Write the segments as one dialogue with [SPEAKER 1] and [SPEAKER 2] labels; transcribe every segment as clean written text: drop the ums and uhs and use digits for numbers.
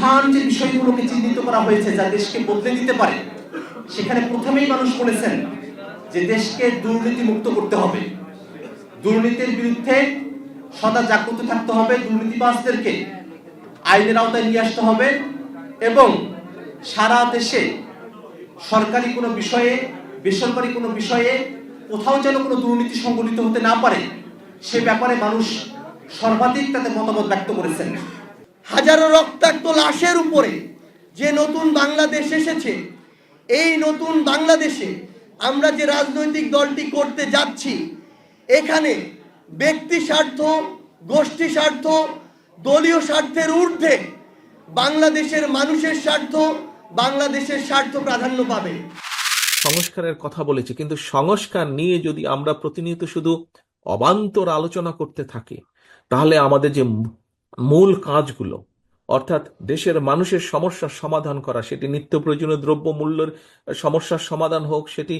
[SPEAKER 1] প্রধান যে বিষয়গুলোকে চিহ্নিত করা হয়েছে যা দেশকে বদলে দিতে পারে, সেখানে প্রথমেই মানুষ বলেছেন যে দেশকে দুর্নীতি মুক্ত করতে হবে, দুর্নীতির বিরুদ্ধে সদা জাগ্রত থাকতে হবে, দুর্নীতিবাজদেরকে আইনের আওতায় নিয়ে আসতে হবে এবং সারা দেশে সরকারি কোনো বিষয়ে বেসরকারি কোনো বিষয়ে কোথাও যেন কোনো দুর্নীতি সংগঠিত হতে না পারে সে ব্যাপারে মানুষ সর্বাধিক তাদের মতামত ব্যক্ত করেছেন।
[SPEAKER 2] হাজারো রক্তাক্ত লাশের উপরে যে নতুন বাংলাদেশ এসেছে, এই নতুন বাংলাদেশে আমরা যে রাজনৈতিক দলটি করতে যাচ্ছি, এখানে ব্যক্তি স্বার্থ, গোষ্ঠী স্বার্থ, দলীয় স্বার্থের ঊর্ধ্বে বাংলাদেশের মানুষের স্বার্থ, বাংলাদেশের স্বার্থ প্রাধান্য পাবে।
[SPEAKER 3] সংস্কারের কথা বলেছে, কিন্তু সংস্কার নিয়ে যদি আমরা প্রতিনিয়ত শুধু অবান্তর আলোচনা করতে থাকি, তাহলে আমাদের যে মূল কাজগুলো, অর্থাৎ দেশের মানুষের সমস্যার সমাধান করা, সেটি নিত্য প্রয়োজনীয় দ্রব্য মূল্যের সমস্যার সমাধান হোক, সেটি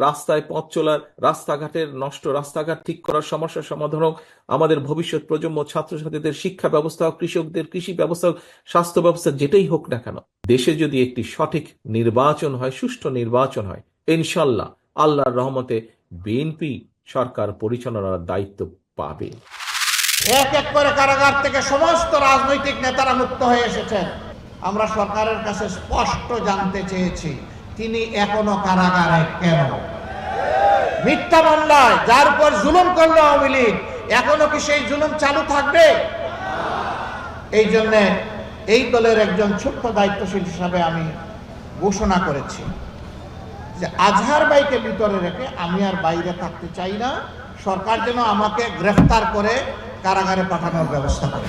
[SPEAKER 3] রাস্তায় পথ চলার, রাস্তাঘাটের নষ্ট রাস্তাঘাট ঠিক করার সমস্যার সমাধান হোক, আমাদের ভবিষ্যৎ প্রজন্ম ছাত্রছাত্রীদের শিক্ষা ব্যবস্থা হোক, কৃষকদের কৃষি ব্যবস্থা হোক, স্বাস্থ্য ব্যবস্থা, যেটাই হোক না কেন, দেশে যদি একটি সঠিক নির্বাচন হয়, সুষ্ঠু নির্বাচন হয়, ইনশাল্লাহ আল্লাহর রহমতে বিএনপি সরকার পরিচালনার দায়িত্ব পাবে।
[SPEAKER 4] এক এক করে কারাগার থেকে সমস্ত রাজনৈতিক নেতারা মুক্ত হয়ে এসেছেন। আমরা সরকারের কাছে স্পষ্ট জানতে চেয়েছি, তিনি এখনো কারাগারে কেন? মিথ্যা মামলায় যার উপর জুলুম করলো আওয়ামী লীগ, এখনো কি সেই জুলুম চালু থাকবে? এই জন্য এই দলের একজন ছোট্ট দায়িত্বশীল হিসাবে আমি ঘোষণা করেছি যে আজহার ভাইকে ভিতরে রেখে আমি আর বাইরে থাকতে চাই না। সরকার যেন আমাকে গ্রেফতার করে কারাগারে পাঠানোর ব্যবস্থা করে।